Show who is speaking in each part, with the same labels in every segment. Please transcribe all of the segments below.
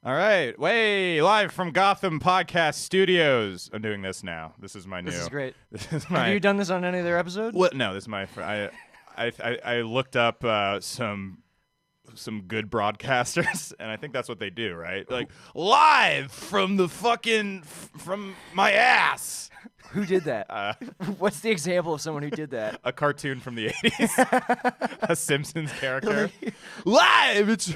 Speaker 1: All right. Live from Gotham Podcast Studios. I'm doing this now. This is my new.
Speaker 2: This is great.
Speaker 1: This is my.
Speaker 2: Have you done this on any other episode?
Speaker 1: What? No, this is my. I looked up some good broadcasters, and I think that's what they do, right? Like live from the from my ass.
Speaker 2: Who did that? What's the example of someone who did that?
Speaker 1: A cartoon from the 80s. A Simpsons character. Live! It's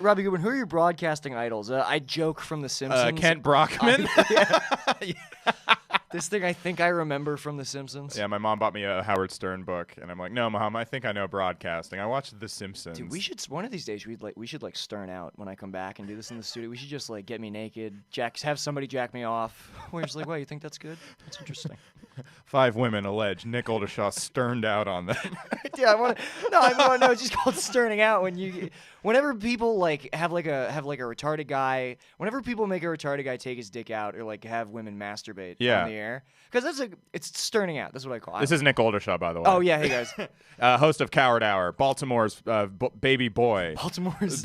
Speaker 2: Robbie Goodwin, who are your broadcasting idols? I joke from The Simpsons.
Speaker 1: Kent Brockman.
Speaker 2: This thing I think I remember from The Simpsons.
Speaker 1: Yeah, my mom bought me a Howard Stern book, and I'm like, no, Mom, I think I know broadcasting. I watched The Simpsons.
Speaker 2: Dude, we should one of these days we should Stern out when I come back and do this in the studio. We should just get me naked, have somebody jack me off. We're just like, wow, you think that's good? That's interesting.
Speaker 1: 5 women allege Nik Oldershaw sterned out on them.
Speaker 2: Yeah, I want to know. It's just called sterning out whenever people have a retarded guy. Whenever people make a retarded guy take his dick out or have women masturbate on the air, because it's sterning out. That's what I call it.
Speaker 1: This is Nik Oldershaw, by the way.
Speaker 2: Oh yeah, hey guys.
Speaker 1: Host of Coward Hour, Baltimore's baby boy. Baltimore's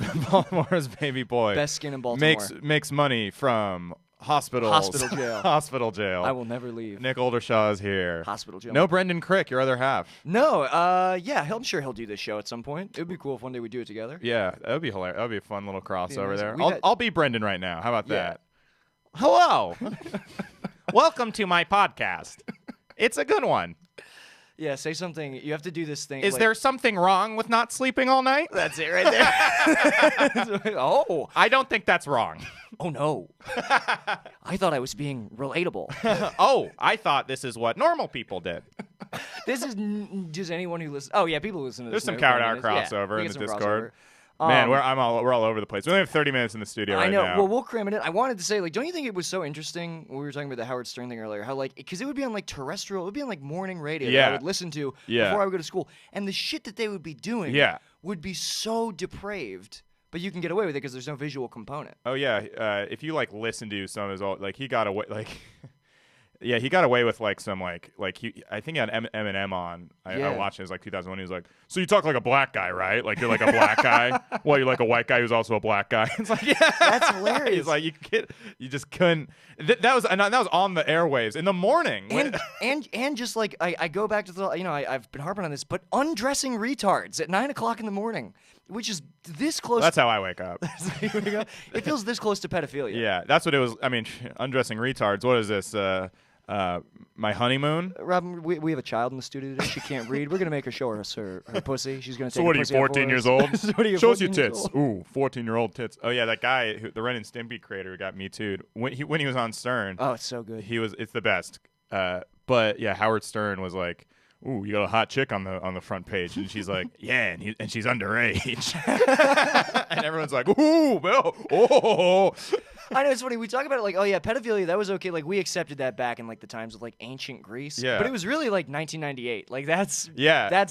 Speaker 1: baby boy.
Speaker 2: Best skin in Baltimore.
Speaker 1: Makes money from hospital jail. Hospital jail.
Speaker 2: I will never leave.
Speaker 1: Nik Oldershaw is here.
Speaker 2: Hospital jail.
Speaker 1: No Brendan Crick, your other half.
Speaker 2: No, yeah, I'm sure he'll do this show at some point. It would be cool if one day we do it together.
Speaker 1: Yeah, that would be hilarious. That would be a fun little crossover there.
Speaker 2: We've
Speaker 1: I'll be Brendan right now. How about that? Hello. Welcome to my podcast. It's a good one.
Speaker 2: Yeah, say something. You have to do this thing.
Speaker 1: Is there something wrong with not sleeping all night?
Speaker 2: That's it right there. Oh.
Speaker 1: I don't think that's wrong.
Speaker 2: Oh, no. I thought I was being relatable.
Speaker 1: Oh, I thought this is what normal people did.
Speaker 2: This is just anyone who listens. Oh, yeah, people listen to this.
Speaker 1: There's some Coward Hour crossover in the Discord. Man, we're all over the place. We only have 30 minutes in the studio right now.
Speaker 2: I know. Well, we'll cram it in. I wanted to say, don't you think it was so interesting when we were talking about the Howard Stern thing earlier? How, because it would be on, terrestrial, it would be on, morning radio that I would listen to before I would go to school. And the shit that they would be doing would be so depraved. But you can get away with it because there's no visual component.
Speaker 1: Oh, yeah. If you, listen to some of his old, he got away, yeah, he got away with some I think he had Eminem on. I watched it. It was 2001. He was like, "So you talk like a black guy, right? Like you're like a black guy. Well, you're like a white guy who's also a black guy." It's like, yeah,
Speaker 2: that's hilarious.
Speaker 1: He's like, you just couldn't. That was on the airwaves in the morning.
Speaker 2: And just I go back to the I've been harping on this, but undressing retards at 9:00 in the morning, which is this close.
Speaker 1: That's how I wake up.
Speaker 2: It feels this close to pedophilia.
Speaker 1: Yeah, that's what it was. I mean, undressing retards. What is this? My honeymoon?
Speaker 2: Robin, we have a child in the studio today. She can't read. We're going to make her show her pussy. She's going to take
Speaker 1: So what are you, 14 years old?
Speaker 2: So what are you,
Speaker 1: Show us your tits. Ooh, 14-year-old tits. Oh, yeah, that guy, the Ren and Stimpy creator who got Me Too'd, when he was on Stern.
Speaker 2: Oh, it's so good.
Speaker 1: It's the best. But, yeah, Howard Stern was like, ooh, you got a hot chick on the front page. And she's like, yeah, and she's underage. And everyone's like, ooh, Bill, oh.
Speaker 2: I know, it's funny. We talk about it oh, yeah, pedophilia, that was okay. We accepted that back in, the times of, ancient Greece.
Speaker 1: Yeah.
Speaker 2: But it was really, 1998. That's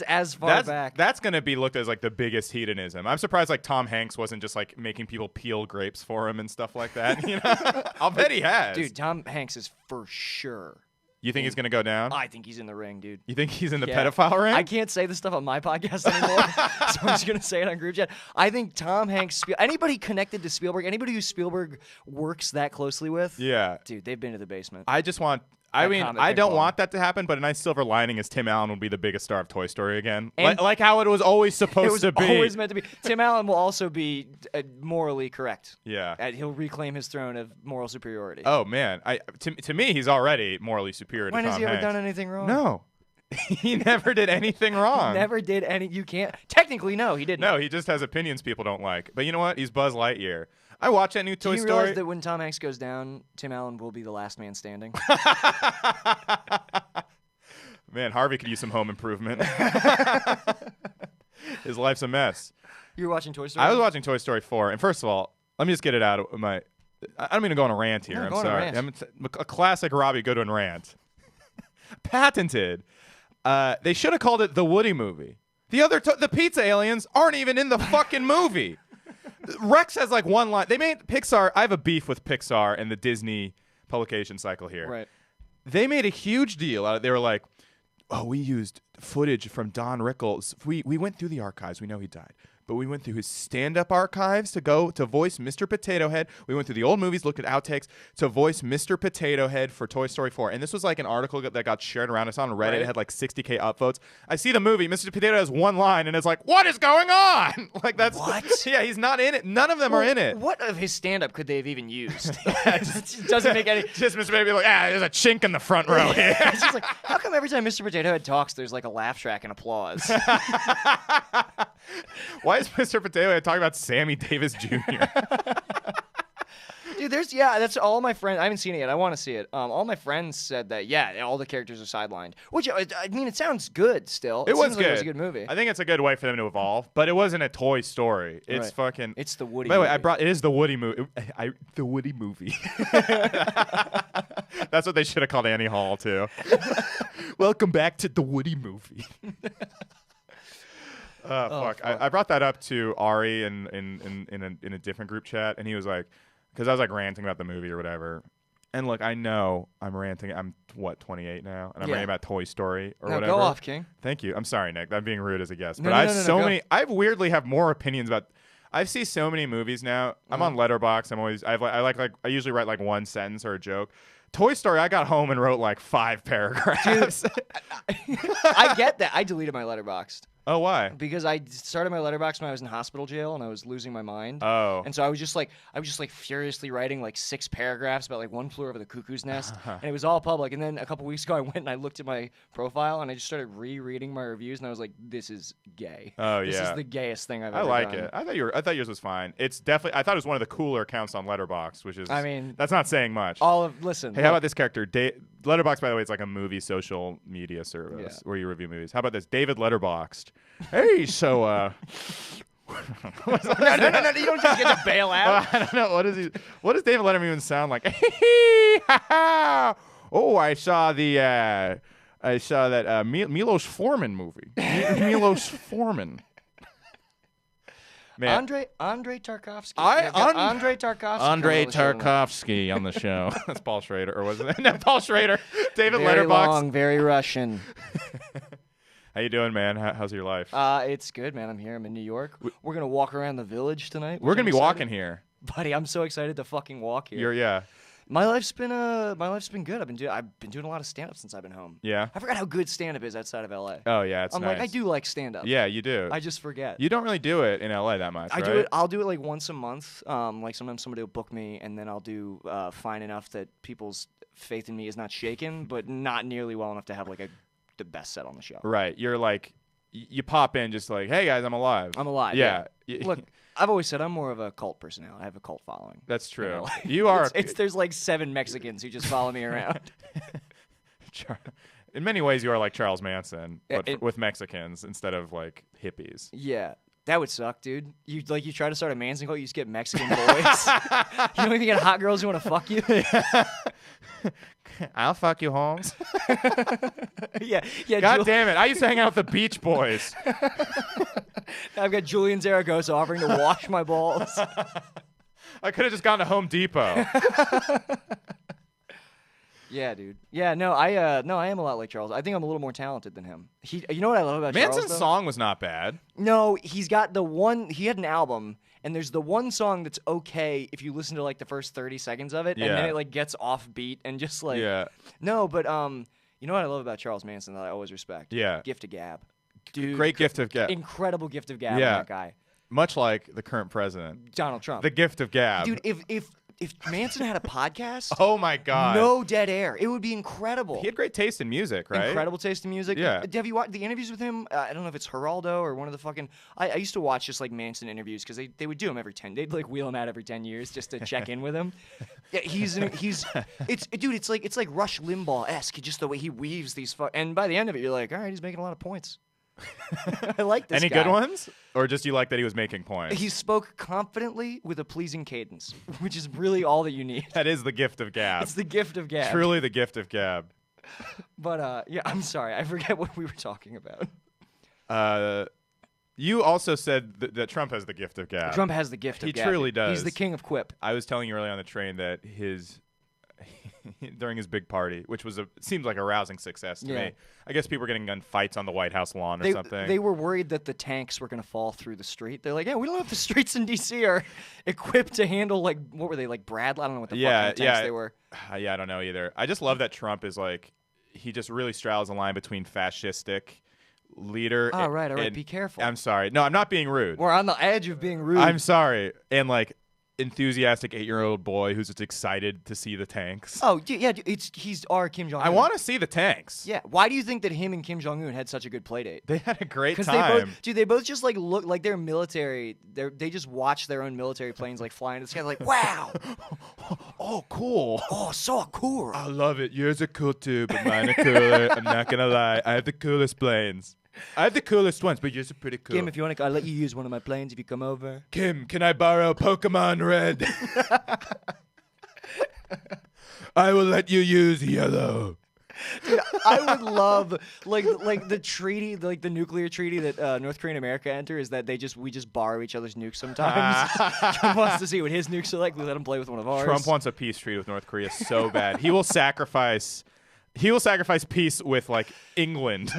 Speaker 2: as far back.
Speaker 1: That's going to be looked as, the biggest hedonism. I'm surprised, Tom Hanks wasn't just, making people peel grapes for him and stuff like that. I'll bet he has.
Speaker 2: Dude, Tom Hanks is for sure.
Speaker 1: You think he's going to go down?
Speaker 2: I think he's in the ring, dude.
Speaker 1: You think he's in the pedophile ring?
Speaker 2: I can't say this stuff on my podcast anymore, so I'm just going to say it on group chat. I think Tom Hanks, anybody connected to Spielberg, anybody who Spielberg works that closely with, dude, they've been to the basement.
Speaker 1: I just want... I don't want that to happen, but a nice silver lining is Tim Allen will be the biggest star of Toy Story again. Like how it was always supposed to be.
Speaker 2: It was always meant to be. Tim Allen will also be morally correct.
Speaker 1: Yeah.
Speaker 2: He'll reclaim his throne of moral superiority.
Speaker 1: Oh, man. To me, he's already morally superior to Tom Hanks.
Speaker 2: When has he ever done anything wrong?
Speaker 1: No. He never did anything wrong.
Speaker 2: Never did any... You can't... Technically, no, he didn't.
Speaker 1: No, he just has opinions people don't like. But you know what? He's Buzz Lightyear. I watch that new Toy Story.
Speaker 2: Do you realize that when Tom Hanks goes down, Tim Allen will be the last man standing?
Speaker 1: Man, Harvey could use some home improvement. His life's a mess.
Speaker 2: You were watching Toy Story?
Speaker 1: I was watching Toy Story 4. And first of all, let me just get it out of my... I don't mean to go on a rant here. I'm sorry. A classic Robbie Goodwin rant. Patented. They should have called it the Woody movie. The pizza aliens aren't even in the fucking movie. Rex has one line. They made Pixar. I have a beef with Pixar and the Disney publication cycle here.
Speaker 2: Right.
Speaker 1: They made a huge deal out of it. They were like, oh, we used footage from Don Rickles. We went through the archives. We know he died. But we went through his stand-up archives to go to voice Mr. Potato Head. We went through the old movies, looked at outtakes to voice Mr. Potato Head for Toy Story 4. And this was like an article that got shared around. It's on Reddit. Right. It had like 60K upvotes. I see the movie. Mr. Potato has one line, and it's like, what is going on? Like that's
Speaker 2: what?
Speaker 1: Yeah, he's not in it. None of them are in it.
Speaker 2: What of his stand-up could they have even used? It doesn't make any.
Speaker 1: Just Mr. Baby like, there's a chink in the front row here.
Speaker 2: It's just like, how come every time Mr. Potato Head talks, there's like a laugh track and applause?
Speaker 1: Why is Mr. Potato Head talking about Sammy Davis Jr.?
Speaker 2: Dude, that's all my friends. I haven't seen it yet. I want to see it. All my friends said that, all the characters are sidelined. Which, I mean, it sounds good still.
Speaker 1: It was good.
Speaker 2: Like it was a good movie.
Speaker 1: I think it's a good way for them to evolve, but it wasn't a Toy Story. It's fucking.
Speaker 2: It's the Woody.
Speaker 1: By the way,
Speaker 2: movie.
Speaker 1: It is the Woody movie. The Woody movie. That's what they should have called Annie Hall too. Welcome back to the Woody movie. Fuck. I brought that up to Ari in a different group chat, and he was like, because I was like ranting about the movie or whatever. And look, I know I'm ranting. I'm 28 now, and I'm ranting about Toy Story or whatever.
Speaker 2: Go off, King.
Speaker 1: Thank you. I'm sorry, Nick. I'm being rude as a guest, but I weirdly have more opinions about. I see so many movies now. I'm on Letterboxd. I usually write like one sentence or a joke. Toy Story, I got home and wrote like 5 paragraphs.
Speaker 2: Dude, I get that. I deleted my Letterboxd.
Speaker 1: Oh, why?
Speaker 2: Because I started my Letterboxd when I was in hospital jail and I was losing my mind.
Speaker 1: Oh.
Speaker 2: And so I was just like furiously writing like 6 paragraphs about like One Flew Over the Cuckoo's Nest, and it was all public. And then a couple weeks ago, I went and I looked at my profile and I just started rereading my reviews, and I was like, "This is gay.
Speaker 1: Oh
Speaker 2: This is the gayest thing I've ever
Speaker 1: done." I like
Speaker 2: done.
Speaker 1: it. I thought yours was fine. It's definitely. I thought it was one of the cooler accounts on Letterboxd, which is.
Speaker 2: I mean,
Speaker 1: that's not saying much.
Speaker 2: Listen.
Speaker 1: Hey, how about this character? Letterboxd, by the way, it's like a movie social media service where you review movies. How about this? David Letterboxd. Hey, so
Speaker 2: no, you don't just get to bail out.
Speaker 1: I don't know. What does David Letterman even sound like? Oh, I saw that Milos Forman movie. Milos Forman. Man.
Speaker 2: Andre Tarkovsky.
Speaker 1: Andre
Speaker 2: Tarkovsky.
Speaker 1: Andre Tarkovsky on the show. That's Paul Schrader, or wasn't it? No, Paul Schrader. David
Speaker 2: very
Speaker 1: Letterboxd.
Speaker 2: Long, very Russian.
Speaker 1: How you doing, man? How's your life?
Speaker 2: It's good, man. I'm here. I'm in New York. We're gonna walk around the village tonight.
Speaker 1: We're gonna be walking here,
Speaker 2: buddy. I'm so excited to fucking walk here.
Speaker 1: Yeah.
Speaker 2: My life's been good. I've been doing a lot of stand up since I've been home.
Speaker 1: Yeah.
Speaker 2: I forgot how good stand up is outside of LA.
Speaker 1: Oh yeah, it's
Speaker 2: I'm
Speaker 1: nice.
Speaker 2: like, I do like stand up.
Speaker 1: Yeah, you do.
Speaker 2: I just forget.
Speaker 1: You don't really do it in LA that much.
Speaker 2: I do it. I'll do it like once a month. Like sometimes somebody will book me, and then I'll do fine enough that people's faith in me is not shaken, but not nearly well enough to have like the best set on the show.
Speaker 1: Right. You're like, you pop in just like, hey guys, I'm alive.
Speaker 2: I'm alive.
Speaker 1: Yeah.
Speaker 2: Look. I've always said I'm more of a cult personality. I have a cult following.
Speaker 1: That's true.
Speaker 2: You know, like,
Speaker 1: you are.
Speaker 2: There's like 7 Mexicans who just follow me around.
Speaker 1: In many ways, you are like Charles Manson, but with Mexicans instead of like hippies.
Speaker 2: Yeah, that would suck, dude. You try to start a Manson cult, you just get Mexican boys. You don't even get hot girls who want to fuck you.
Speaker 1: I'll fuck you, Holmes.
Speaker 2: yeah.
Speaker 1: God damn it! I used to hang out with the Beach Boys.
Speaker 2: I've got Julian Zaragoza offering to wash my balls.
Speaker 1: I could have just gone to Home Depot.
Speaker 2: Yeah, dude. Yeah, no, I am a lot like Charles. I think I'm a little more talented than him. You know what I love about Charles?
Speaker 1: Manson's song was not bad.
Speaker 2: No, he's got he had an album, and there's the one song that's okay if you listen to like the first 30 seconds of it, and then it like gets off beat and just like No, but you know what I love about Charles Manson that I always respect?
Speaker 1: Yeah.
Speaker 2: Gift of gab. Dude,
Speaker 1: great gift of gab.
Speaker 2: Incredible gift of gab on that guy.
Speaker 1: Much like the current president,
Speaker 2: Donald Trump.
Speaker 1: The gift of gab.
Speaker 2: Dude, if Manson had a podcast,
Speaker 1: oh my God,
Speaker 2: no dead air, it would be incredible.
Speaker 1: He had great taste in music, right?
Speaker 2: Incredible taste in music.
Speaker 1: Yeah.
Speaker 2: Have you watched the interviews with him? I don't know if it's Geraldo or one of the fucking. I used to watch just like Manson interviews because they would do them every 10. They'd like wheel him out every 10 years just to check in with him. Yeah, it's like Rush Limbaugh-esque, just the way he weaves these. And by the end of it, you're like, all right, he's making a lot of points. I like this
Speaker 1: Any
Speaker 2: guy.
Speaker 1: good ones? Or just you like that he was making points?
Speaker 2: He spoke confidently with a pleasing cadence, which is really all that you need.
Speaker 1: That is the gift of gab.
Speaker 2: It's the gift of gab.
Speaker 1: Truly the gift of gab.
Speaker 2: But, yeah, I'm sorry. I forget what we were talking about.
Speaker 1: You also said that Trump has the gift of gab.
Speaker 2: Trump has the gift of gab.
Speaker 1: He truly does.
Speaker 2: He's the king of quip.
Speaker 1: I was telling you earlier on the train that during his big party, which seems like a rousing success to me. I guess people were getting in fights on the White House lawn or something.
Speaker 2: They were worried that the tanks were going to fall through the street. They're like, yeah, we don't know if the streets in D.C. are equipped to handle, like, what were they, like Bradley? I don't know what the fucking tanks they were.
Speaker 1: Yeah, I don't know either. I just love that Trump is like, he just really straddles a line between fascistic leader.
Speaker 2: All right. Be careful.
Speaker 1: I'm sorry. No, I'm not being rude.
Speaker 2: We're on the edge of being rude.
Speaker 1: I'm sorry. And like enthusiastic 8-year-old boy who's just excited to see the tanks.
Speaker 2: Oh yeah, he's our Kim Jong-un.
Speaker 1: I want to see the tanks.
Speaker 2: Yeah. Why do you think that him and Kim Jong-un had such a good play date?
Speaker 1: They had a great time.
Speaker 2: They both just like look like they're military. They just watch their own military planes like flying. It's kind of like, wow.
Speaker 1: Oh, cool.
Speaker 2: Oh, so cool.
Speaker 1: I love it. Yours are cool too, but mine are cooler. I'm not gonna lie. I have the coolest planes. I have the coolest ones, but yours are pretty cool.
Speaker 2: Kim, if you want to, I'll let you use one of my planes if you come over.
Speaker 1: Kim, can I borrow Pokemon Red? I will let you use yellow.
Speaker 2: Dude, I would love like the treaty, like the nuclear treaty that North Korea and America enter is that we just borrow each other's nukes sometimes. Trump wants to see what his nukes are like. We let him play with one of ours.
Speaker 1: Trump wants a peace treaty with North Korea so bad. He will sacrifice peace with like England.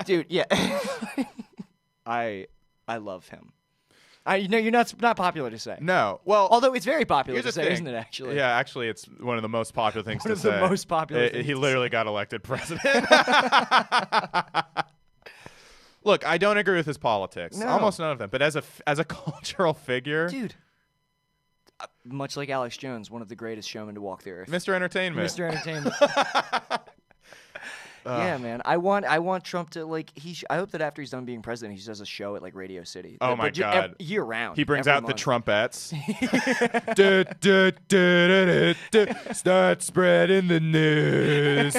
Speaker 2: Dude, yeah. I love him. You're not popular to say.
Speaker 1: No. Well,
Speaker 2: although it's very popular to say, isn't it, actually?
Speaker 1: Yeah, actually it's one of the most popular things to say.
Speaker 2: One of the most popular things.
Speaker 1: He literally got elected president. Look, I don't agree with his politics. No. Almost none of them. But as a cultural figure,
Speaker 2: dude, much like Alex Jones, one of the greatest showmen to walk the earth.
Speaker 1: Mr. Entertainment.
Speaker 2: Mr. Entertainment. Yeah, man. I want Trump to like. I hope that after he's done being president, he does a show at like Radio City.
Speaker 1: Oh my God!
Speaker 2: Year round.
Speaker 1: He brings out the trumpettes. Start spreading the news.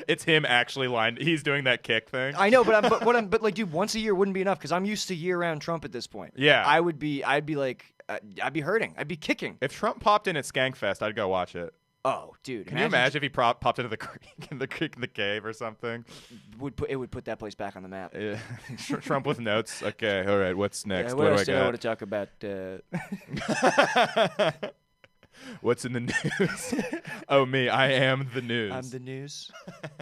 Speaker 1: It's him actually lined. He's doing that kick thing.
Speaker 2: I know, but like, dude, once a year wouldn't be enough because I'm used to year-round Trump at this point.
Speaker 1: Yeah,
Speaker 2: I'd be like, I'd be hurting. I'd be kicking.
Speaker 1: If Trump popped in at Skankfest, I'd go watch it.
Speaker 2: Oh, dude!
Speaker 1: Can you imagine if he popped into the creek in the cave or something?
Speaker 2: It would put that place back on the map.
Speaker 1: Yeah. Trump with notes. Okay, all right. What's next?
Speaker 2: Yeah,
Speaker 1: what do I got?
Speaker 2: I want to talk about.
Speaker 1: What's in the news? Oh, me. I am the news.
Speaker 2: I'm the news.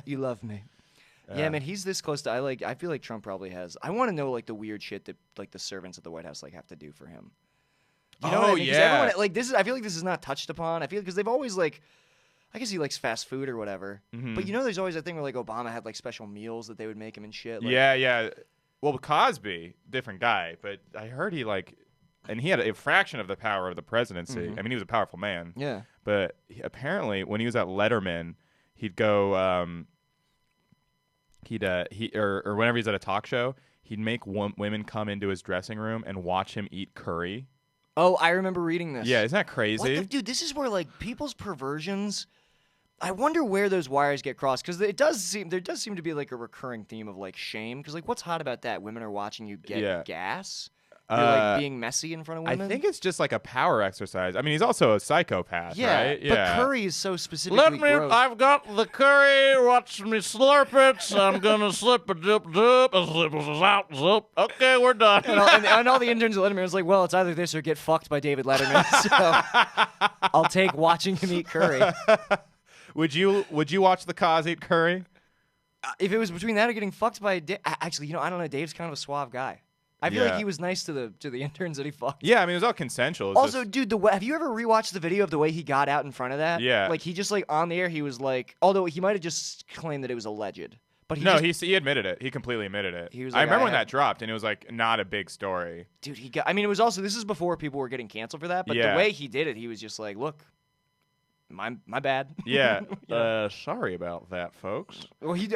Speaker 2: You love me. Yeah, man. He's this close to. I feel like Trump probably has. I want to know like the weird shit that like the servants at the White House like have to do for him. You know what I mean?
Speaker 1: Yeah.
Speaker 2: Everyone, like this is. I feel like this is not touched upon. I feel because they've always like. I guess he likes fast food or whatever. Mm-hmm. But you know, there's always a thing where like Obama had like special meals that they would make him and shit. Like,
Speaker 1: yeah. Well, Cosby, different guy, but I heard he like, and he had a fraction of the power of the presidency. Mm-hmm. I mean, he was a powerful man.
Speaker 2: Yeah.
Speaker 1: But apparently, when he was at Letterman, he'd go, or whenever he's at a talk show, he'd make women come into his dressing room and watch him eat curry.
Speaker 2: Oh, I remember reading this.
Speaker 1: Yeah, isn't that crazy?
Speaker 2: Dude, this is where like people's perversions. I wonder where those wires get crossed because there does seem to be like a recurring theme of like shame because like what's hot about that? Women are watching you get gas. You're like being messy in front of women.
Speaker 1: I think it's just like a power exercise. I mean, he's also a psychopath, right?
Speaker 2: Yeah, but curry is so specifically gross.
Speaker 1: I've got the curry. Watch me slurp it. I'm gonna slip a dip. Okay, we're done.
Speaker 2: And all the interns at Letterman was like, well, it's either this or get fucked by David Letterman. So I'll take watching him eat curry.
Speaker 1: Would you watch the Cos eat curry?
Speaker 2: If it was between that or getting fucked by actually, I don't know. Dave's kind of a suave guy. I feel like he was nice to the interns that he fucked.
Speaker 1: Yeah, I mean, it was all consensual.
Speaker 2: Also, dude, have you ever rewatched the video of the way he got out in front of that?
Speaker 1: Yeah.
Speaker 2: Like, he just, like, on the air, he was like, although he might have just claimed that it was alleged. But
Speaker 1: he admitted it. He completely admitted it.
Speaker 2: He was
Speaker 1: I remember when that dropped, and it was, like, not a big story.
Speaker 2: Dude, it was also, this is before people were getting canceled for that, but the way he did it, he was just like, look. My bad.
Speaker 1: Yeah. Sorry about that, folks.
Speaker 2: Well, I'm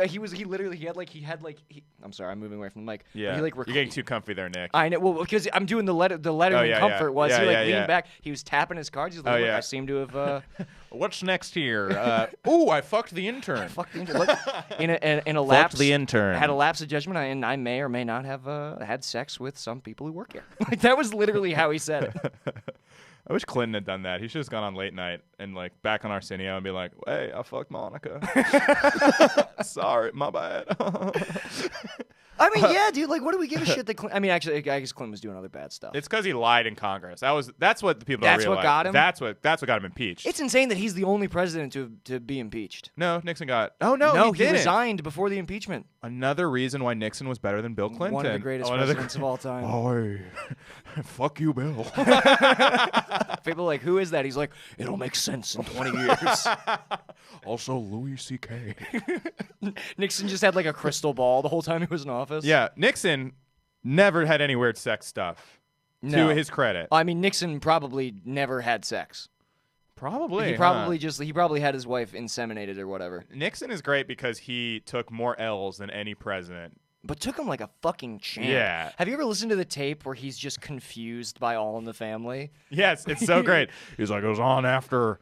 Speaker 2: sorry, I'm moving away from the mic.
Speaker 1: Yeah. You're getting too comfy there, Nick.
Speaker 2: I know. Well, because I'm doing the Letterman comfort was he leaned back. He was tapping his cards. He's like, look, I seem to have.
Speaker 1: What's next here? I fucked the intern.
Speaker 2: I fucked the intern. Look, in a lapse.
Speaker 1: Fucked the intern.
Speaker 2: Had a lapse of judgment, and I may or may not have had sex with some people who work here. Like that was literally how he said it.
Speaker 1: I wish Clinton had done that. He should have gone on late night and like back on Arsenio and be like, "Hey, I fucked Monica. Sorry, my bad."
Speaker 2: I mean, yeah, dude. Like, what do we give a shit that? I mean, actually, I guess Clinton was doing other bad stuff.
Speaker 1: It's because he lied in Congress. That's what the people
Speaker 2: That's
Speaker 1: don't
Speaker 2: what
Speaker 1: realize.
Speaker 2: got him.
Speaker 1: That's what got him impeached.
Speaker 2: It's insane that he's the only president to be impeached.
Speaker 1: No, Nixon got. Oh no,
Speaker 2: he resigned before the impeachment.
Speaker 1: Another reason why Nixon was better than Bill Clinton.
Speaker 2: One of the greatest presidents of all time.
Speaker 1: Oh, fuck you, Bill.
Speaker 2: People are like, who is that? He's like, it'll make sense in 20 years.
Speaker 1: Also, Louis C.K.
Speaker 2: Nixon just had like a crystal ball the whole time he was in office.
Speaker 1: Yeah, Nixon never had any weird sex stuff.
Speaker 2: No.
Speaker 1: To his credit.
Speaker 2: I mean, Nixon probably never had sex.
Speaker 1: Probably.
Speaker 2: He probably had his wife inseminated or whatever.
Speaker 1: Nixon is great because he took more L's than any president.
Speaker 2: But took him like a fucking champ.
Speaker 1: Yeah.
Speaker 2: Have you ever listened to the tape where he's just confused by All in the Family?
Speaker 1: Yes, it's so great. He's like, I was on after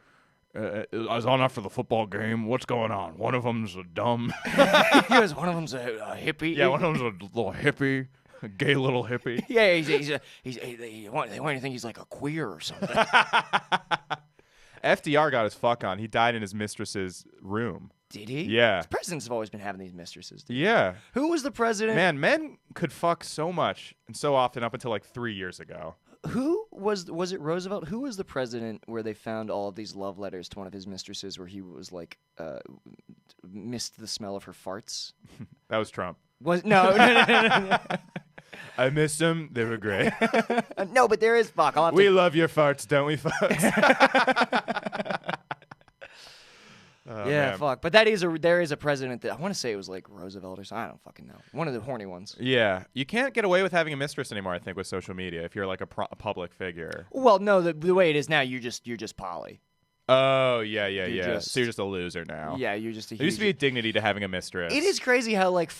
Speaker 1: the football game. What's going on? One of them's a dumb.
Speaker 2: He goes, one of them's a hippie.
Speaker 1: Yeah, one of them's a little hippie, a gay little hippie.
Speaker 2: Yeah, they want you to think he's like a queer or something.
Speaker 1: FDR got his fuck on. He died in his mistress's room.
Speaker 2: Did he?
Speaker 1: Yeah.
Speaker 2: Presidents have always been having these mistresses. Dude.
Speaker 1: Yeah.
Speaker 2: Who was the president?
Speaker 1: Man, men could fuck so much and so often up until like 3 years ago.
Speaker 2: Who was it Roosevelt? Who was the president where they found all of these love letters to one of his mistresses where he was like missed the smell of her farts?
Speaker 1: That was Trump.
Speaker 2: No.
Speaker 1: I missed them. They were great.
Speaker 2: No, but there is fuck.
Speaker 1: We love your farts, don't we, folks?
Speaker 2: Oh, yeah, man. Fuck. But there is a president that I want to say it was like Roosevelt or something. I don't fucking know. One of the horny ones.
Speaker 1: Yeah, you can't get away with having a mistress anymore. I think with social media, if you're like a public figure.
Speaker 2: Well, no, the way it is now, you're just poly.
Speaker 1: Oh yeah. So you're just a loser now.
Speaker 2: Yeah, you're just a.
Speaker 1: There used to be a dignity to having a mistress.
Speaker 2: It is crazy how like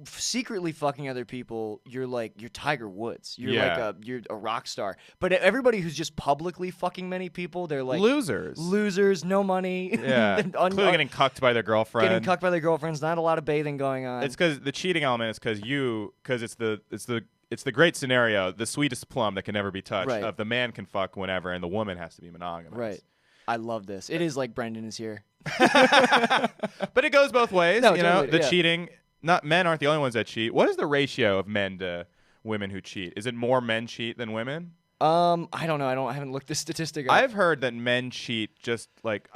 Speaker 2: secretly fucking other people. You're Tiger Woods. You're a rock star. But everybody who's just publicly fucking many people, they're like losers, no money.
Speaker 1: Yeah, clearly getting cucked by their girlfriend.
Speaker 2: Getting cucked by their girlfriends. Not a lot of bathing going on.
Speaker 1: It's because the cheating element is because it's the great scenario, the sweetest plum that can never be touched.
Speaker 2: Right.
Speaker 1: Of the man can fuck whenever, and the woman has to be monogamous.
Speaker 2: Right. I love this. It is like Brendan is here.
Speaker 1: But it goes both ways.
Speaker 2: No,
Speaker 1: you
Speaker 2: totally,
Speaker 1: know, the cheating. Men aren't the only ones that cheat. What is the ratio of men to women who cheat? Is it more men cheat than women?
Speaker 2: I don't know. I haven't looked this statistic up.
Speaker 1: I've heard that men cheat just like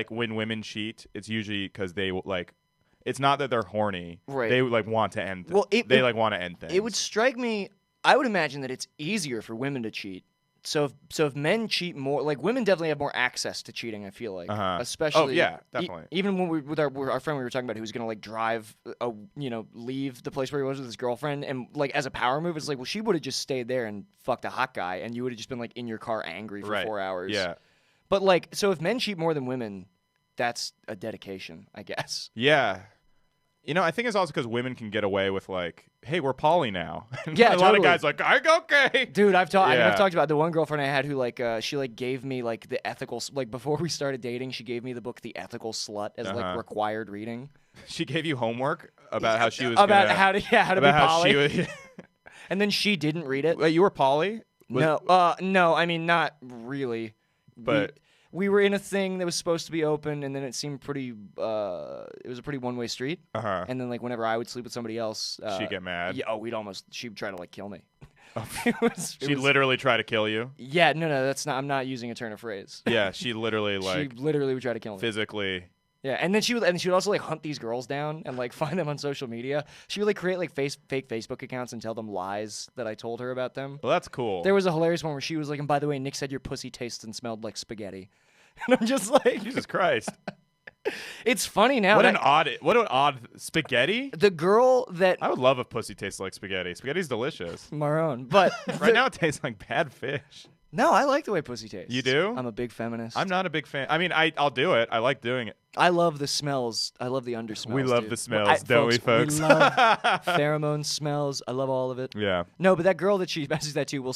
Speaker 1: when women cheat, it's usually because they like. It's not that they're horny.
Speaker 2: Right.
Speaker 1: They like want to end.
Speaker 2: Well,
Speaker 1: they want to end things.
Speaker 2: It would strike me. I would imagine that it's easier for women to cheat. So if men cheat more, like women definitely have more access to cheating. I feel like, especially.
Speaker 1: Oh yeah, definitely.
Speaker 2: Even when with our friend we were talking about, who was gonna like drive, leave the place where he was with his girlfriend, and like as a power move, it's like, well, she would have just stayed there and fucked a hot guy, and you would have just been like in your car angry for 4 hours.
Speaker 1: Yeah.
Speaker 2: But like, so if men cheat more than women, that's a dedication, I guess.
Speaker 1: Yeah. You know, I think it's also because women can get away with like, hey, we're poly now.
Speaker 2: Yeah,
Speaker 1: a lot of guys like, okay.
Speaker 2: Dude, I've talked about the one girlfriend I had who like she like gave me like the ethical like before we started dating, she gave me the book The Ethical Slut as like required reading.
Speaker 1: She gave you homework about how she was
Speaker 2: how to be poly. And then she didn't read it.
Speaker 1: Wait, you were poly?
Speaker 2: No, I mean not really.
Speaker 1: But
Speaker 2: we were in a thing that was supposed to be open, and then it seemed pretty. It was a pretty one-way street. And then, like, whenever I would sleep with somebody else,
Speaker 1: she'd get mad.
Speaker 2: Yeah, she'd try to like kill me.
Speaker 1: She literally tried to kill you.
Speaker 2: Yeah, no, that's not. I'm not using a turn of phrase.
Speaker 1: Yeah, she literally like.
Speaker 2: She literally would try to kill me
Speaker 1: physically.
Speaker 2: Yeah, and then she would also like hunt these girls down and like find them on social media. She would like create like fake Facebook accounts and tell them lies that I told her about them.
Speaker 1: Well, that's cool.
Speaker 2: There was a hilarious one where she was like, and by the way, Nick said your pussy tastes and smelled like spaghetti. And I'm just like,
Speaker 1: Jesus Christ.
Speaker 2: It's funny now.
Speaker 1: What an odd spaghetti.
Speaker 2: The girl that
Speaker 1: I would love if pussy tastes like spaghetti. Spaghetti's delicious.
Speaker 2: Maroon, but
Speaker 1: right now it tastes like bad fish.
Speaker 2: No, I like the way pussy tastes.
Speaker 1: You do?
Speaker 2: I'm a big feminist.
Speaker 1: I'm not a big fan. I mean, I'll do it. I like doing it.
Speaker 2: I love the smells. I love the undersmells.
Speaker 1: We love the smells, don't we, folks?
Speaker 2: We love pheromone smells. I love all of it.
Speaker 1: Yeah.
Speaker 2: No, but that girl that she messaged that to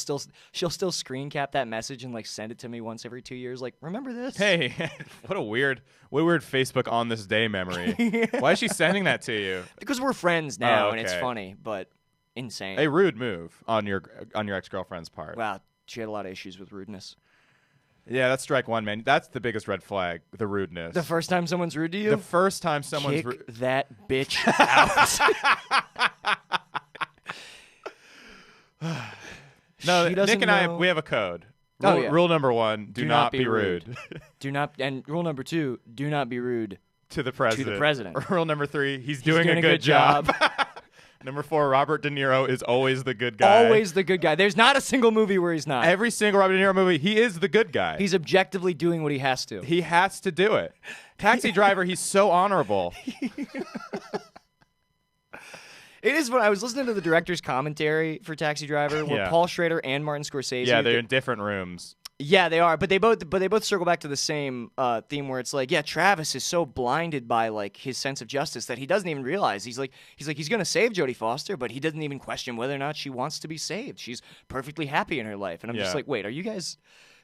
Speaker 2: she'll still screen cap that message and like send it to me once every 2 years. Like, remember this?
Speaker 1: Hey, what a weird Facebook on this day memory. Why is she sending that to you?
Speaker 2: Because we're friends now, and it's funny, but insane.
Speaker 1: A rude move on your ex-girlfriend's part.
Speaker 2: Wow. She had a lot of issues with rudeness.
Speaker 1: Yeah, that's strike one, man. That's the biggest red flag, the rudeness.
Speaker 2: The first time someone's rude to you?
Speaker 1: The first time someone's
Speaker 2: Kick that bitch out.
Speaker 1: No, Nick and I, we have a code. Rule number 1, do not be rude.
Speaker 2: And rule number 2, do not be rude
Speaker 1: to the president. Rule number 3, he's doing a good job. Number 4, Robert De Niro is always the good guy.
Speaker 2: Always the good guy. There's not a single movie where he's not.
Speaker 1: Every single Robert De Niro movie, he is the good guy.
Speaker 2: He's objectively doing what he has to.
Speaker 1: He has to do it. Taxi Driver, he's so honorable.
Speaker 2: It is when I was listening to the director's commentary for Taxi Driver, where Paul Schrader and Martin Scorsese.
Speaker 1: Yeah, they're in different rooms.
Speaker 2: Yeah, they are, but they both circle back to the same theme where it's like, yeah, Travis is so blinded by like his sense of justice that he doesn't even realize he's gonna save Jodie Foster, but he doesn't even question whether or not she wants to be saved. She's perfectly happy in her life, and I'm just like, wait, are you guys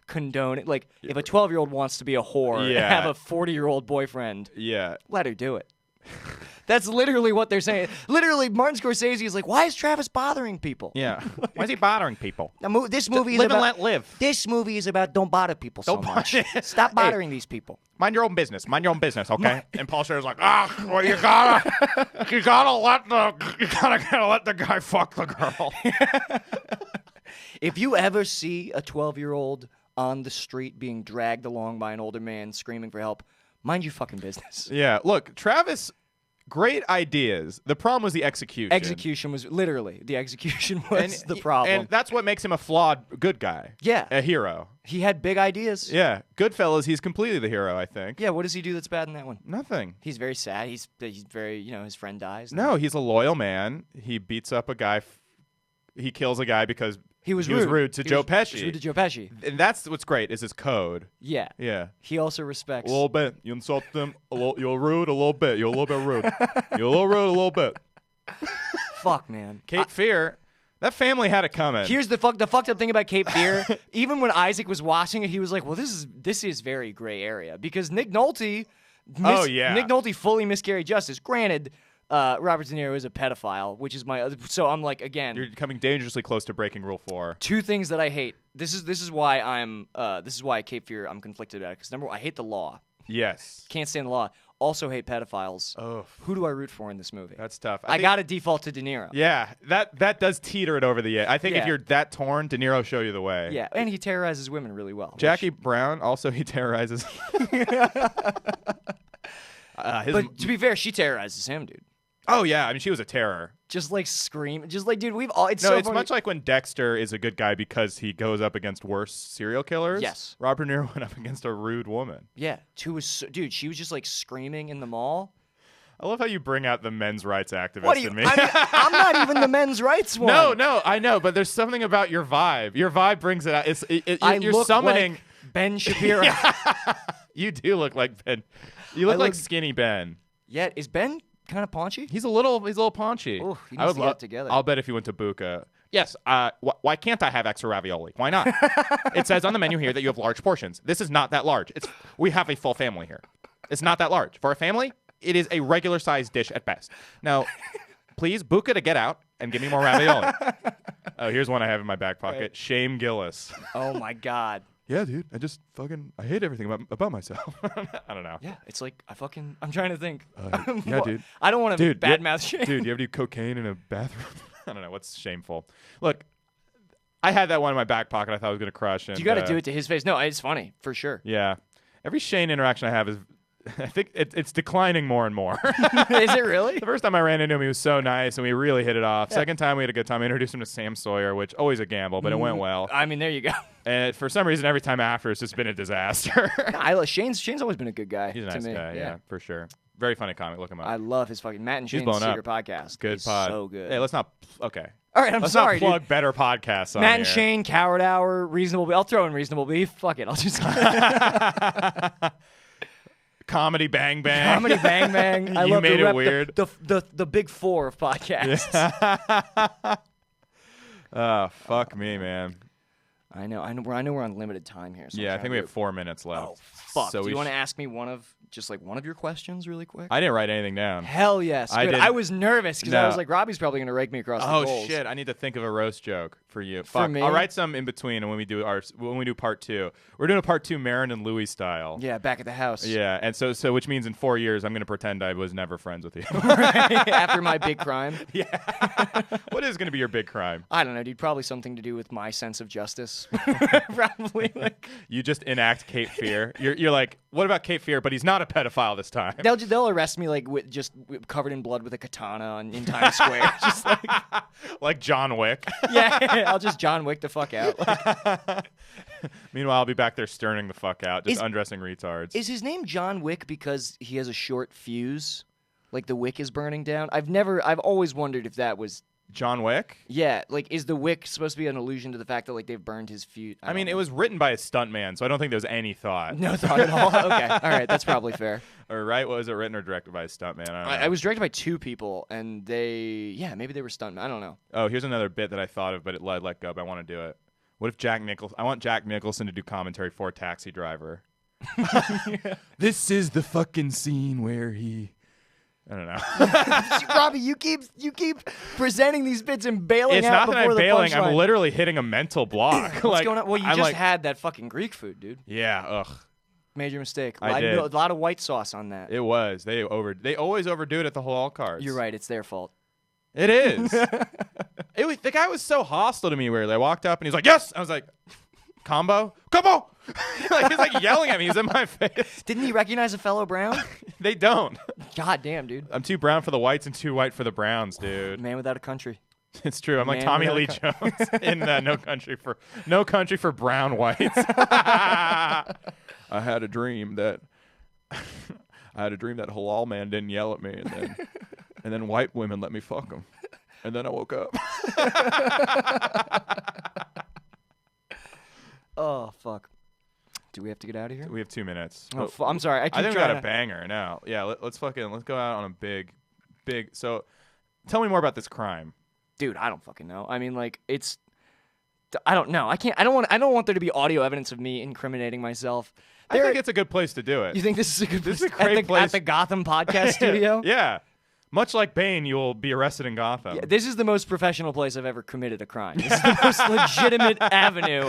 Speaker 2: condoning like if a 12-year-old wants to be a whore and have a 40-year-old boyfriend? Yeah, let her do it. That's literally what they're saying. Literally, Martin Scorsese is like, why is Travis bothering people?
Speaker 1: Yeah. Why is he bothering people?
Speaker 2: This movie is
Speaker 1: live
Speaker 2: about,
Speaker 1: and let live.
Speaker 2: This movie is about don't bother people so much. Stop bothering these people.
Speaker 1: Mind your own business. Mind your own business, okay? And Paul Schrader's like, well, you gotta let the guy fuck the girl.
Speaker 2: If you ever see a 12-year-old on the street being dragged along by an older man screaming for help, mind your fucking business.
Speaker 1: Yeah. Look, Travis. Great ideas. The problem was the execution.
Speaker 2: The execution was the problem.
Speaker 1: And that's what makes him a flawed good guy.
Speaker 2: Yeah.
Speaker 1: A hero.
Speaker 2: He had big ideas.
Speaker 1: Yeah. Goodfellas, he's completely the hero, I think.
Speaker 2: Yeah, what does he do that's bad in that one?
Speaker 1: Nothing.
Speaker 2: He's very sad. He's very, his friend dies.
Speaker 1: No, he's a loyal man. He beats up a guy. He kills a guy because he was rude to Joe Pesci.
Speaker 2: He was rude to Joe Pesci.
Speaker 1: And that's what's great is his code.
Speaker 2: Yeah.
Speaker 1: Yeah.
Speaker 2: He also respects.
Speaker 1: A little bit. You insult them. You're rude a little bit. You're a little bit rude. You're a little rude a little bit.
Speaker 2: Fuck, man.
Speaker 1: Cape Fear, that family had it coming.
Speaker 2: Here's the fucked up thing about Cape Fear. Even when Isaac was watching it, he was like, well, this is very gray area. Because Nick Nolte... Nick Nolte fully miscarried justice. Granted... Robert De Niro is a pedophile, which is my. So I'm like, again,
Speaker 1: you're coming dangerously close to breaking Rule 4.
Speaker 2: 2 things that I hate. This is why Cape Fear I'm conflicted about it. Because number 1, I hate the law.
Speaker 1: Yes.
Speaker 2: Can't stand the law. Also hate pedophiles.
Speaker 1: Oh.
Speaker 2: Who do I root for in this movie?
Speaker 1: That's tough.
Speaker 2: I got to default to De Niro.
Speaker 1: Yeah, that does teeter it over the edge. I think if you're that torn, De Niro show you the way.
Speaker 2: Yeah, and he terrorizes women really well.
Speaker 1: Jackie Brown also he terrorizes.
Speaker 2: But to be fair, she terrorizes him, dude.
Speaker 1: Oh yeah, I mean she was a terror.
Speaker 2: Just like scream, just like dude, we've all. It's
Speaker 1: much like when Dexter is a good guy because he goes up against worse serial killers.
Speaker 2: Yes,
Speaker 1: Robert De Niro went up against a rude woman.
Speaker 2: Yeah, dude, she was just like screaming in the mall.
Speaker 1: I love how you bring out the men's rights activist in me.
Speaker 2: I'm not even the men's rights one.
Speaker 1: No, I know, but there's something about your vibe. Your vibe brings it out. You're summoning
Speaker 2: like Ben Shapiro.
Speaker 1: You do look like Ben. You look like skinny Ben.
Speaker 2: Yeah, is Ben kind of paunchy?
Speaker 1: He's a little paunchy.
Speaker 2: Ooh, he needs to get together.
Speaker 1: I'll bet if you went to Buca. Yes. Why can't I have extra ravioli? Why not? It says on the menu here that you have large portions. This is not that large. We have a full family here. It's not that large for a family. It is a regular sized dish at best. Now, please Buca to get out and give me more ravioli. Oh, here's one I have in my back pocket. Right. Shame Gillis.
Speaker 2: Oh my God.
Speaker 1: Yeah, dude. I hate everything about myself. I don't know.
Speaker 2: Yeah, it's like I'm trying to think.
Speaker 1: Yeah, dude.
Speaker 2: I don't want to badmouth Shane.
Speaker 1: Dude, you ever do cocaine in a bathroom? I don't know. What's shameful? Look, I had that one in my back pocket. I thought I was going to crush. And,
Speaker 2: you got to do it to his face. No, it's funny, for sure.
Speaker 1: Yeah. Every Shane interaction I have is... I think it's declining more and more.
Speaker 2: Is it really?
Speaker 1: The first time I ran into him, he was so nice, and we really hit it off. Yeah. Second time, we had a good time. I introduced him to Sam Sawyer, which always a gamble, but it went well.
Speaker 2: I mean, there you go.
Speaker 1: And for some reason, every time after, it's just been a disaster.
Speaker 2: Shane's always been a good guy.
Speaker 1: He's a nice guy, yeah, for sure. Very funny comic. Look him up.
Speaker 2: I love his fucking Matt and Shane's Secret Podcast.
Speaker 1: Good pod.
Speaker 2: So good.
Speaker 1: Hey, let's not. Okay.
Speaker 2: All right,
Speaker 1: let's
Speaker 2: sorry.
Speaker 1: Let's not plug better podcasts on
Speaker 2: Matt
Speaker 1: here.
Speaker 2: and Shane, Coward Hour, Reasonable Beef. I'll throw in Reasonable Beef. Fuck it. I'll just.
Speaker 1: Comedy Bang Bang.
Speaker 2: Comedy Bang Bang. I love
Speaker 1: made it weird.
Speaker 2: The big 4 of podcasts.
Speaker 1: Yeah. Oh, fuck me, man.
Speaker 2: I know we're on limited time here. So
Speaker 1: yeah, I think we have 4 minutes left.
Speaker 2: Oh, fuck. So do you want to ask me one of your questions really quick?
Speaker 1: I didn't write anything down.
Speaker 2: Hell yes. I was nervous because I was like, Robbie's probably going to rake me across the coals.
Speaker 1: Oh, shit. I need to think of a roast joke. for you.
Speaker 2: For
Speaker 1: Fuck.
Speaker 2: me?
Speaker 1: I'll write some in between, and when we do part 2, we're doing a part 2 Marin and Louis style.
Speaker 2: Yeah, back at the house.
Speaker 1: Yeah, and so which means in 4 years I'm gonna pretend I was never friends with you.
Speaker 2: After my big crime.
Speaker 1: Yeah. What is gonna be your big crime?
Speaker 2: I don't know, dude. Probably something to do with my sense of justice. Probably. Like
Speaker 1: you just enact Cape Fear. You're like, what about Cape Fear? But he's not a pedophile this time.
Speaker 2: They'll arrest me like covered in blood with a katana in Times Square. Just
Speaker 1: like John Wick.
Speaker 2: Yeah, I'll just John Wick the fuck out.
Speaker 1: Meanwhile, I'll be back there stirring the fuck out, just undressing retards.
Speaker 2: Is his name John Wick because he has a short fuse? Like the wick is burning down? I've always wondered if that was
Speaker 1: John Wick?
Speaker 2: Yeah, like is the wick supposed to be an allusion to the fact that like they've burned his fuse?
Speaker 1: I mean, it was written by a stuntman, so I don't think there's any thought.
Speaker 2: No thought at all? Okay, all right, that's probably fair.
Speaker 1: Or right, was it written or directed by a stuntman? I don't know.
Speaker 2: I was directed by 2 people, and maybe they were stuntmen. I don't know.
Speaker 1: Oh, here's another bit that I thought of, but it let go, but I want to do it. What if I want Jack Nicholson to do commentary for Taxi Driver. Yeah. This is the fucking scene where he... I don't know.
Speaker 2: Robbie, you keep presenting these bits and bailing out before the punchline. It's not that I'm bailing.
Speaker 1: I'm literally hitting a mental block.
Speaker 2: What's going on? Well, you just had that fucking Greek food, dude.
Speaker 1: Yeah, ugh.
Speaker 2: Major mistake.
Speaker 1: I did.
Speaker 2: A lot of white sauce on that.
Speaker 1: It was. They always overdo it at the halal cards.
Speaker 2: You're right. It's their fault.
Speaker 1: It is. The guy was so hostile to me where I walked up and he's like, yes! I was like, combo? He's like yelling at me. He's in my face.
Speaker 2: Didn't he recognize a fellow brown?
Speaker 1: They don't.
Speaker 2: God damn, dude.
Speaker 1: I'm too brown for the whites and too white for the browns, dude.
Speaker 2: Man without a country.
Speaker 1: It's true. I'm like Tommy Lee Jones in No Country for Brown Whites. I had a dream that halal man didn't yell at me, and then white women let me fuck him, and then I woke up.
Speaker 2: Oh fuck. Do we have to get out of here?
Speaker 1: We have 2 minutes.
Speaker 2: Oh, I'm sorry. I
Speaker 1: think we got a banger now. Yeah, let's go out on a big. So, tell me more about this crime.
Speaker 2: Dude, I don't fucking know. I mean, like I don't know. I don't want there to be audio evidence of me incriminating myself.
Speaker 1: I think it's a good place to do it.
Speaker 2: You think this is a good place?
Speaker 1: This is a great place
Speaker 2: at the Gotham podcast studio?
Speaker 1: Yeah. Much like Bane, you will be arrested in Gotham.
Speaker 2: Yeah, this is the most professional place I've ever committed a crime. This is the most legitimate avenue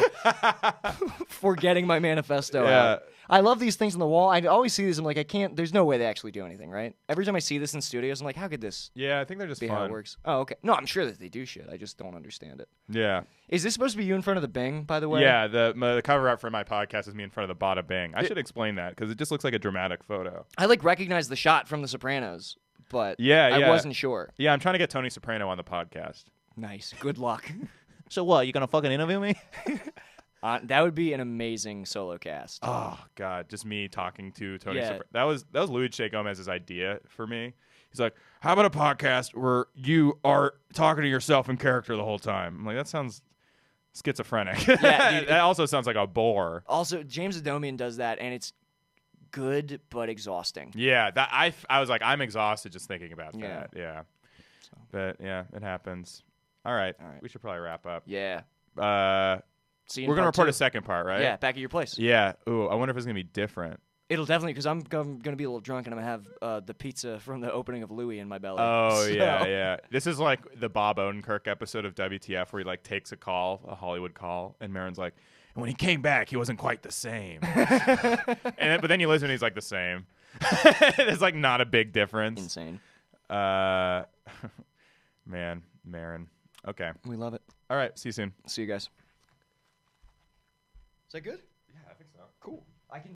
Speaker 2: for getting my manifesto out. I love these things on the wall. I always see these. I'm like, there's no way they actually do anything, right? Every time I see this in studios, I'm like, how could this
Speaker 1: I think they're just
Speaker 2: be
Speaker 1: fun.
Speaker 2: how it works? Oh, okay. No, I'm sure that they do shit. I just don't understand it.
Speaker 1: Yeah.
Speaker 2: Is this supposed to be you in front of the Bing, by the way?
Speaker 1: Yeah, the cover art for my podcast is me in front of the Bada Bing. I should explain that because it just looks like a dramatic photo.
Speaker 2: I recognize the shot from The Sopranos. But
Speaker 1: I
Speaker 2: wasn't sure.
Speaker 1: Yeah, I'm trying to get Tony Soprano on the podcast.
Speaker 2: Nice. Good luck.
Speaker 1: So what? You gonna fucking interview me?
Speaker 2: That would be an amazing solo cast.
Speaker 1: Oh God, just me talking to Tony.
Speaker 2: Yeah.
Speaker 1: That was Luis J. Gomez's idea for me. He's like, "How about a podcast where you are talking to yourself in character the whole time?" I'm like, that sounds schizophrenic. Yeah, dude, that also sounds like a bore.
Speaker 2: Also, James Adomian does that, and it's good but exhausting.
Speaker 1: Yeah, that I was like, I'm exhausted just thinking about that. Yeah. So. But yeah, it happens. All right. We should probably wrap up.
Speaker 2: Yeah.
Speaker 1: See, we're gonna report a second part, right?
Speaker 2: Yeah, back at your place.
Speaker 1: Yeah. Ooh, I wonder if it's gonna be different.
Speaker 2: It'll definitely, because I'm gonna be a little drunk and I'm gonna have the pizza from the opening of Louis in my belly.
Speaker 1: Oh yeah. This is like the Bob Odenkirk episode of WTF where he like takes a Hollywood call, and Marin's like, and when he came back, he wasn't quite the same. But then you listen, and he's like the same. There's like not a big difference.
Speaker 2: Insane.
Speaker 1: Man, Marin. Okay.
Speaker 2: We love it.
Speaker 1: All right. See you soon.
Speaker 2: See you guys. Is that good?
Speaker 1: Yeah, I think so. Cool.